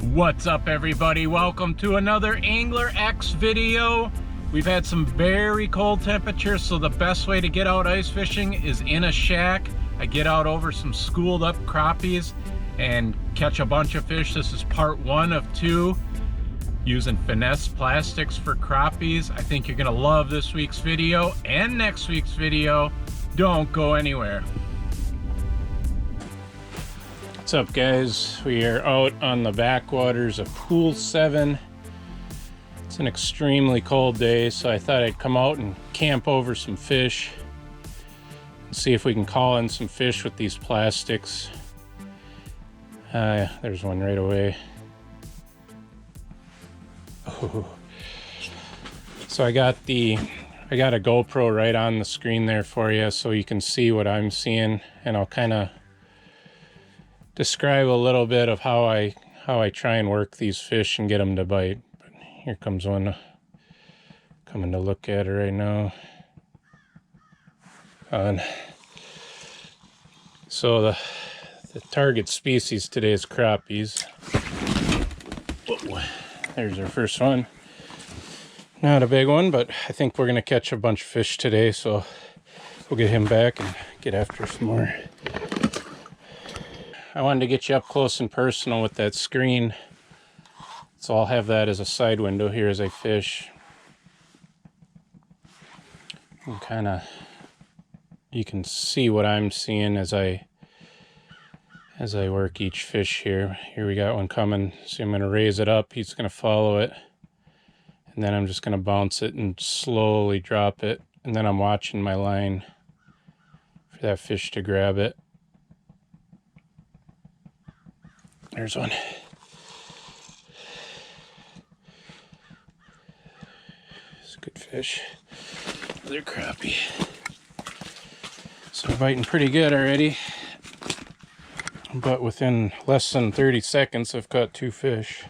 What's up, everybody? Welcome to another Angler X video. We've had some very cold temperatures, so the best way to get out ice fishing is in a shack. I get out over some schooled up crappies and catch a bunch of fish. This is part 1 of 2 using Finesse plastics for crappies. I think you're gonna love this week's video and next week's video. Don't go anywhere. What's up, guys? We are out on the backwaters of Pool 7. It's an extremely cold day, so I thought I'd come out and camp over some fish and see if we can call in some fish with these plastics. There's one right away. Oh. So I got a GoPro right on the screen there for you so you can see what I'm seeing, and I'll kind of describe a little bit of how I try and work these fish and get them to bite. But here comes one coming to look at it right now. So the target species today is crappies. Whoa, there's our first one. Not a big one, but I think we're gonna catch a bunch of fish today, so we'll get him back and get after some more. I wanted to get you up close and personal with that screen, so I'll have that as a side window here as I fish. And you can see what I'm seeing as I work each fish here. Here we got one coming, so I'm going to raise it up. He's going to follow it, and then I'm just going to bounce it and slowly drop it, and then I'm watching my line for that fish to grab it. There's one. It's a good fish. Another crappie. So we're biting pretty good already. But within less than 30 seconds, I've caught 2 fish.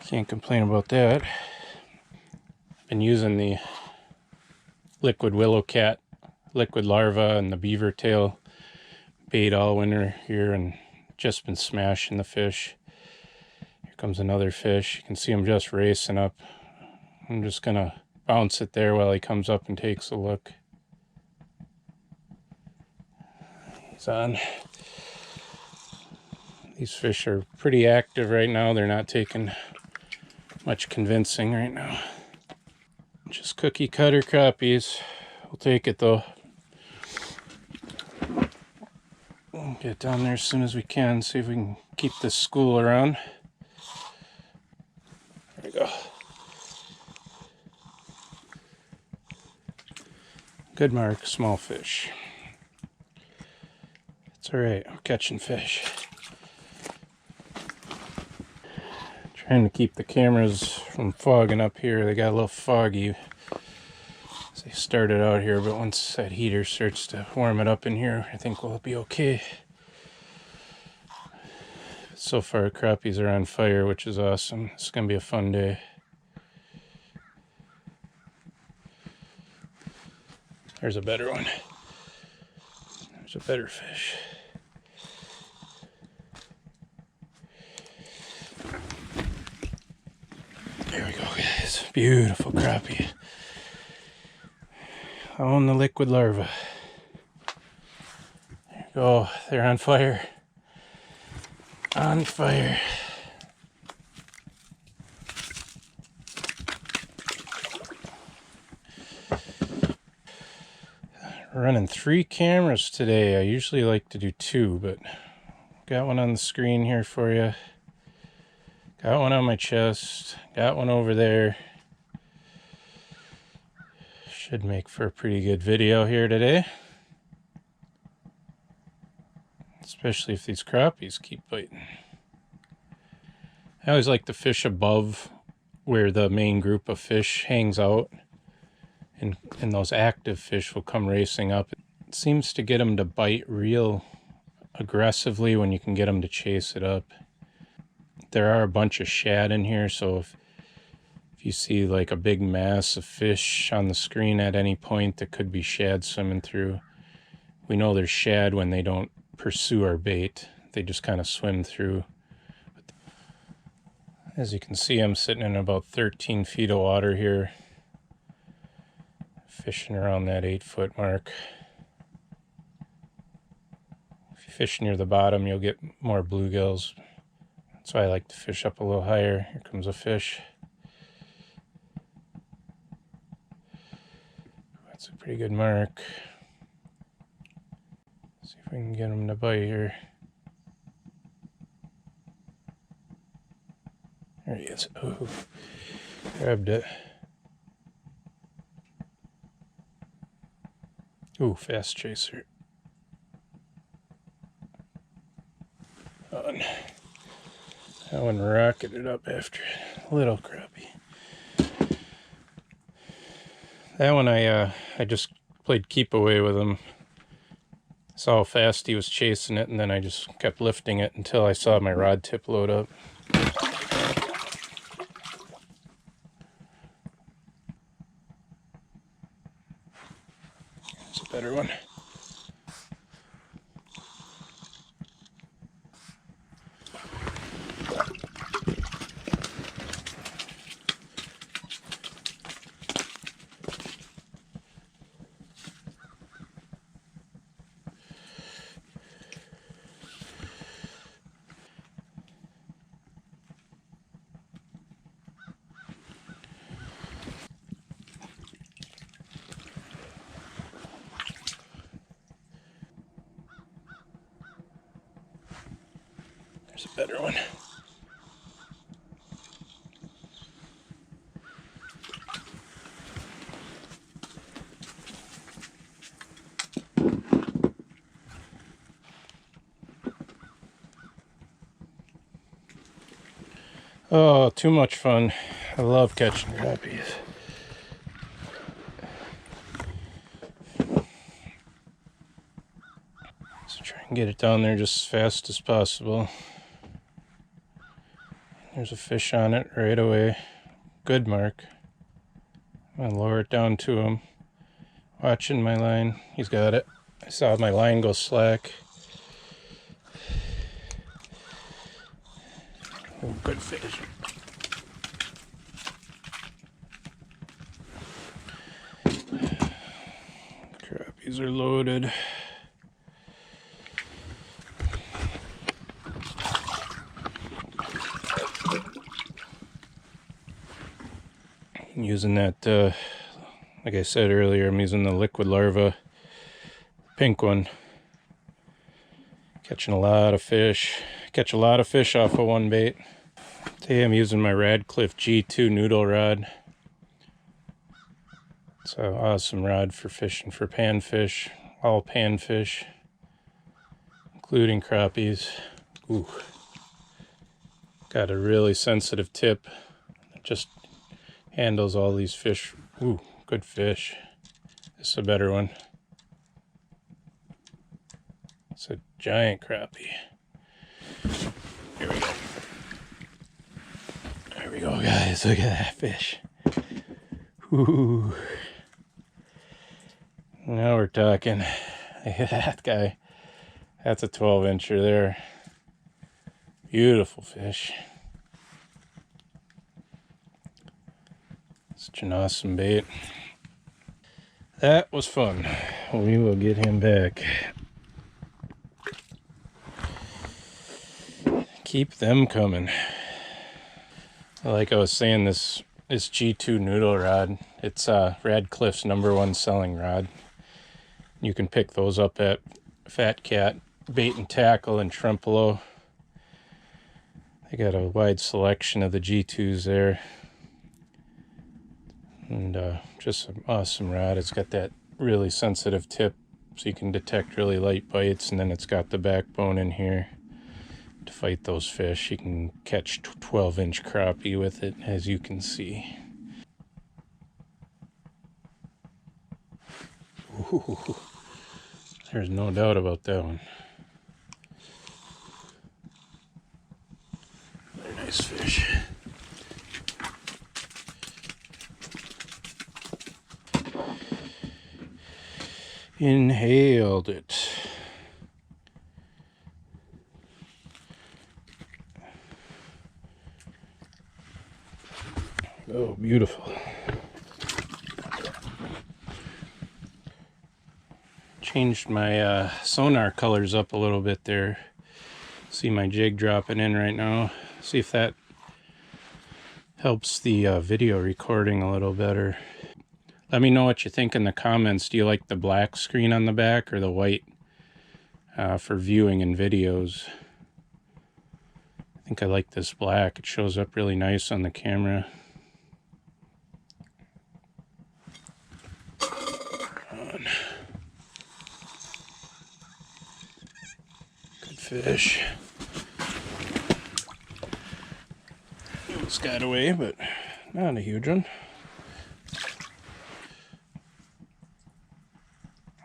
Can't complain about that. Been using the liquid willow cat, liquid larva, and the beaver tail bait all winter here, and just been smashing the fish. Here comes another fish. You can see him just racing up. I'm just gonna bounce it there while he comes up and takes a look. He's on. These fish are pretty active right now. They're not taking much convincing right now. Just cookie cutter crappies. We'll take it though. Get down there as soon as we can, see if we can keep this school around. There we go. Good mark, small fish. It's alright, we're catching fish. Trying to keep the cameras from fogging up here. They got a little foggy as they started out here, but once that heater starts to warm it up in here, I think we'll be okay. So far, crappies are on fire, which is awesome. It's going to be a fun day. There's a better one. There's a better fish. There we go, guys. Beautiful crappie. On the liquid larva. There you go. They're on fire. On fire. Running 3 cameras today. I usually like to do 2, but got one on the screen here for you. Got one on my chest. Got one over there. Should make for a pretty good video here today. Especially if these crappies keep biting. I always like to fish above where the main group of fish hangs out, and those active fish will come racing up. It seems to get them to bite real aggressively when you can get them to chase it up. There are a bunch of shad in here, so if you see like a big mass of fish on the screen at any point, that could be shad swimming through. We know there's shad when they don't pursue our bait. They just kind of swim through. As you can see, I'm sitting in about 13 feet of water here, fishing around that 8-foot mark. If you fish near the bottom, you'll get more bluegills. That's why I like to fish up a little higher. Here comes a fish. That's a pretty good mark. See if we can get him to bite here. There he is. Oh, grabbed it. Ooh, fast chaser. Oh, that one rocketed up after it. Little crappie. That one I just played keep away with him. Saw how fast he was chasing it, and then I just kept lifting it until I saw my rod tip load up. That's a better one. There's a better one. Oh, too much fun. I love catching crappies. So try and get it down there just as fast as possible. There's a fish on it right away. Good mark. I'm gonna lower it down to him. Watching my line. He's got it. I saw my line go slack. Oh, good fish. Crappies are loaded. I'm using that, like I said earlier, I'm using the liquid larva, pink one. Catching a lot of fish. Catch a lot of fish off of one bait. Today I'm using my Radcliffe G2 noodle rod. It's an awesome rod for fishing for panfish, all panfish, including crappies. Ooh. Got a really sensitive tip. It just handles all these fish. Ooh, good fish. This is a better one. It's a giant crappie. Here we go. There we go, guys. Look at that fish. Ooh. Now we're talking. Look at that guy. That's a 12-incher there. Beautiful fish. Such an awesome bait. That was fun. We will get him back. Keep them coming. Like I was saying, this G2 noodle rod, it's Radcliffe's #1 selling rod. You can pick those up at Fat Cat Bait and Tackle in Trempealeau. They got a wide selection of the G2s there. And just an awesome rod. It's got that really sensitive tip so you can detect really light bites, and then it's got the backbone in here to fight those fish. You can catch 12-inch crappie with it, as you can see. Ooh, there's no doubt about that one. Very nice fish. Inhaled it. Oh, beautiful. Changed my sonar colors up a little bit there. See my jig dropping in right now. See if that helps the video recording a little better. Let me know what you think in the comments. Do you like the black screen on the back or the white for viewing in videos? I think I like this black. It shows up really nice on the camera. Good fish. Almost got away, but not a huge one.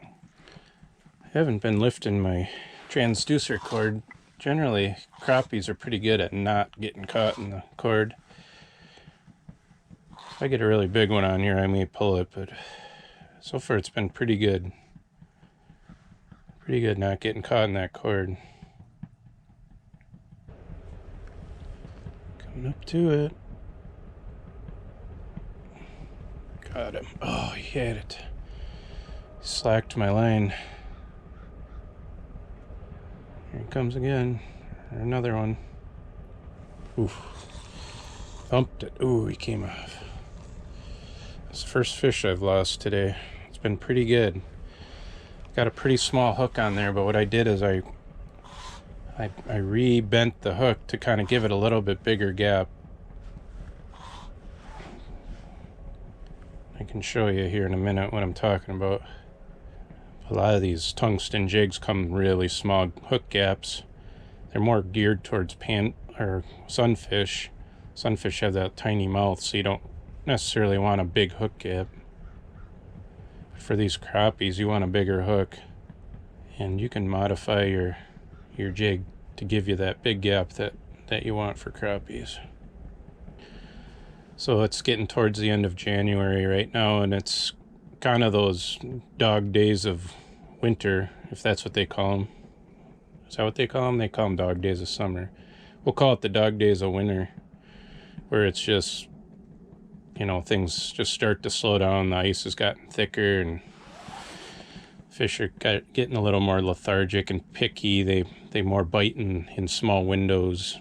I haven't been lifting my transducer cord. Generally, crappies are pretty good at not getting caught in the cord. If I get a really big one on here, I may pull it, but so far it's been pretty good. Pretty good not getting caught in that cord. Coming up to it. Got him. Oh, he had it. Slacked my line. Here he comes again. Another one. Oof. Thumped it. Ooh, he came off. It's the first fish I've lost today. It's been pretty good. Got a pretty small hook on there, but what I did is I re-bent the hook to kind of give it a little bit bigger gap. I can show you here in a minute what I'm talking about. A lot of these tungsten jigs come really small hook gaps. They're more geared towards sunfish. Sunfish have that tiny mouth, so you don't necessarily want a big hook gap. For these crappies, you want a bigger hook, and you can modify your jig to give you that big gap that you want for crappies. So it's getting towards the end of January right now, and it's kind of those dog days of winter, if that's what they call them. Is that what they call them? They call them dog days of summer. We'll call it the dog days of winter, where it's just, you know, things just start to slow down. The ice has gotten thicker, and fish are getting a little more lethargic and picky. They more bite in small windows.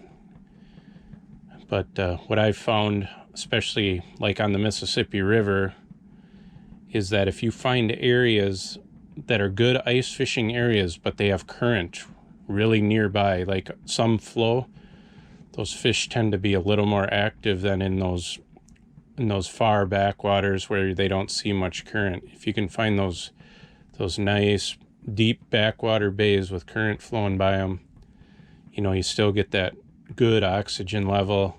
But what I've found, especially like on the Mississippi River, is that if you find areas that are good ice fishing areas, but they have current really nearby, like some flow, those fish tend to be a little more active than in those far backwaters where they don't see much current. If you can find those nice deep backwater bays with current flowing by them, you know, you still get that good oxygen level,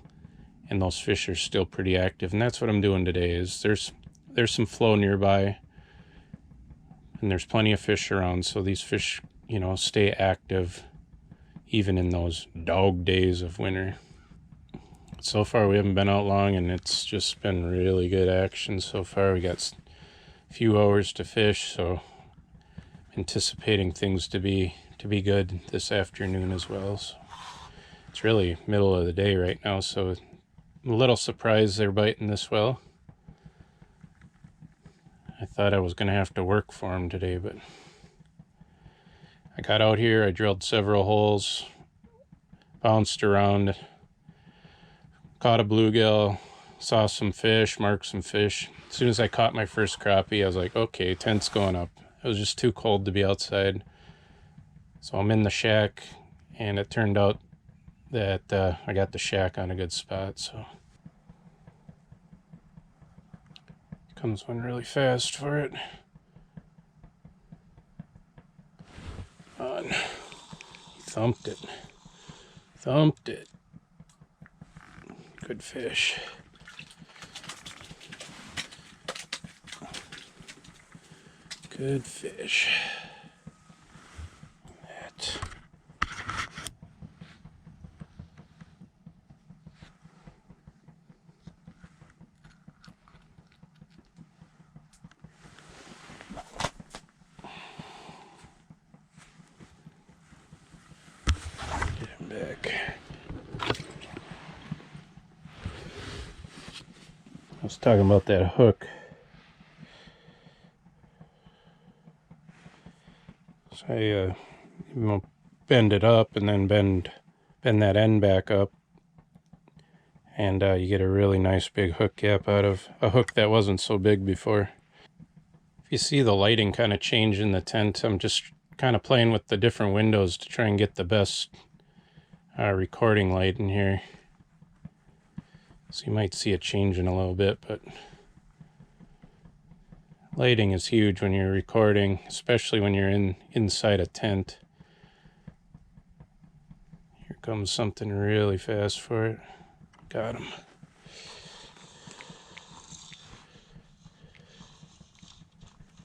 and those fish are still pretty active. And that's what I'm doing today. Is there's some flow nearby, and there's plenty of fish around, so these fish, you know, stay active even in those dog days of winter. So far we haven't been out long, and it's just been really good action so far. We got a few hours to fish, so anticipating things to be good this afternoon as well. So it's really middle of the day right now, so I'm a little surprised they're biting this well. I thought I was going to have to work for them today, but I got out here, I drilled several holes, bounced around, caught a bluegill, saw some fish, marked some fish. As soon as I caught my first crappie, I was like, okay, tent's going up. It was just too cold to be outside. So I'm in the shack, and it turned out that I got the shack on a good spot. So comes one really fast for it. On. He thumped it. Thumped it. Good fish. Good fish. That. Get him back. was talking about that hook. So I bend it up and then bend that end back up, and you get a really nice big hook gap out of a hook that wasn't so big before. If you see the lighting kind of change in the tent, I'm just kind of playing with the different windows to try and get the best recording light in here. So you might see it change in a little bit, but lighting is huge when you're recording, especially when you're inside a tent. Here comes something really fast for it. Got him.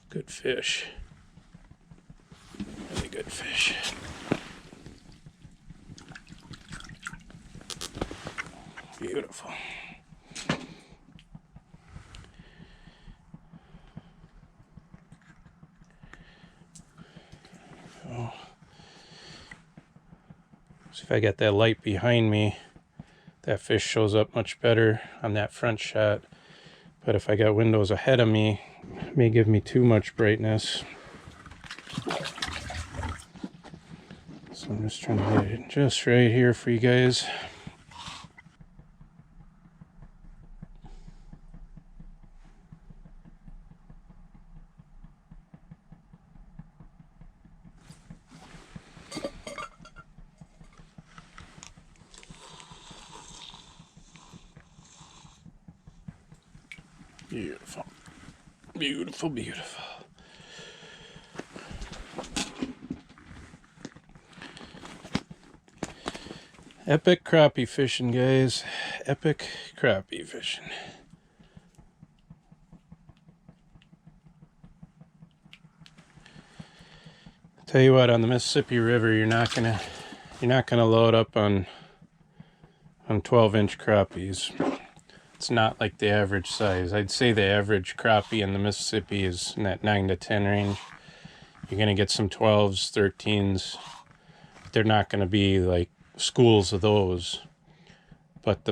Good fish. Really good fish. Beautiful. Oh. So if I get that light behind me, that fish shows up much better on that front shot. But if I got windows ahead of me, it may give me too much brightness. So I'm just trying to get it just right here for you guys. Beautiful, beautiful, beautiful. Epic crappie fishing, guys. Epic crappie fishing. Tell you what, on the Mississippi River, you're not gonna load up on 12-inch crappies. It's not like the average size. I'd say the average crappie in the Mississippi is in that 9 to 10 range. You're going to get some 12s, 13s. They're not going to be like schools of those. But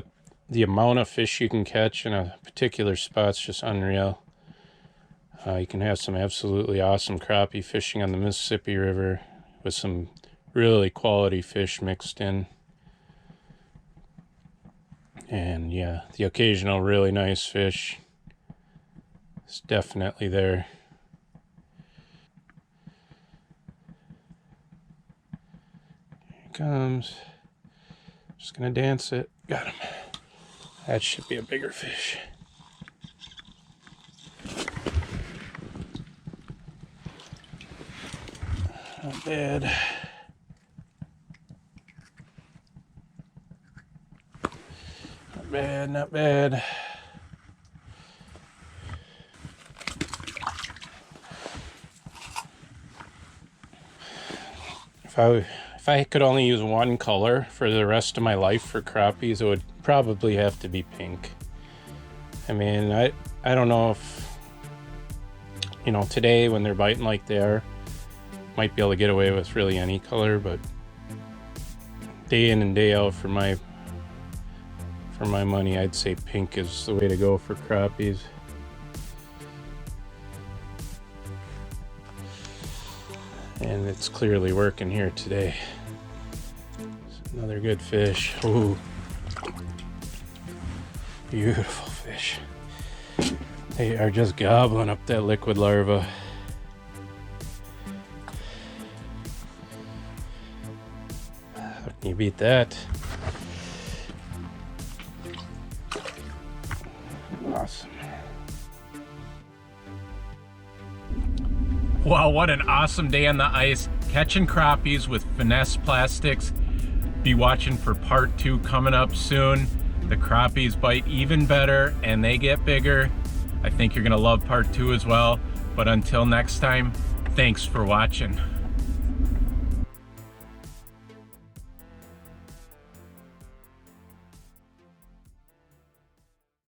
the amount of fish you can catch in a particular spot's just unreal. You can have some absolutely awesome crappie fishing on the Mississippi River with some really quality fish mixed in. And yeah, the occasional really nice fish is definitely there. Here he comes. Just gonna dance it. Got him. That should be a bigger fish. Not bad. Not bad, not bad. If I could only use one color for the rest of my life for crappies, it would probably have to be pink. I mean, I don't know if, you know, today when they're biting like they are, might be able to get away with really any color, but day in and day out for my money, I'd say pink is the way to go for crappies. And it's clearly working here today. It's another good fish. Ooh. Beautiful fish. They are just gobbling up that liquid larva. How can you beat that? Awesome. Wow, what an awesome day on the ice. Catching crappies with Finesse plastics. Be watching for part 2 coming up soon. The crappies bite even better and they get bigger. I think you're gonna love part 2 as well. But until next time, thanks for watching.